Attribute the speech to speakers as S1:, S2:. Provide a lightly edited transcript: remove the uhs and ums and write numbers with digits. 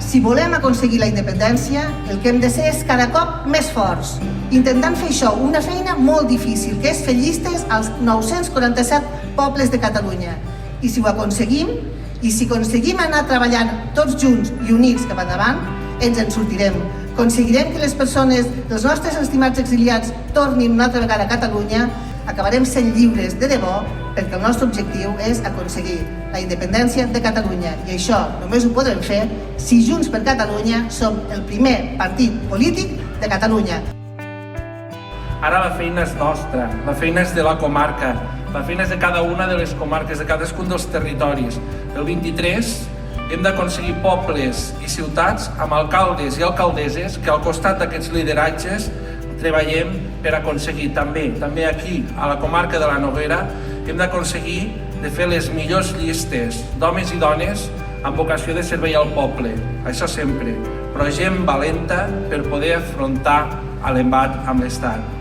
S1: Si volem aconseguir la independència, el que hem de ser és cada cop més forts, intentant fer això, una feina molt difícil, que és fer llistes als 947 pobles de Catalunya. I si ho aconseguim, i si aconseguim anar treballant tots junts i units cap endavant, ens en sortirem. Aconseguirem que les persones, els nostres estimats exiliats, tornin una altra vegada a Catalunya, acabarem sent lliures de debò, perquè el nostre objectiu és aconseguir la independència de Catalunya. I això només ho podrem fer si Junts per Catalunya som el primer partit polític de Catalunya.
S2: Ara la feina és nostra, la feina és de la comarca, la feina és de cada una de les comarques, de cadascun dels territoris. El 23 hem d'aconseguir pobles i ciutats amb alcaldes i alcaldesses que al costat d'aquests lideratges treballem per aconseguir també aquí, a la comarca de la Noguera, hem d'aconseguir de fer les millors llistes d'homes i dones amb vocació de servei al poble, això sempre, però gent valenta per poder afrontar l'embat amb l'Estat.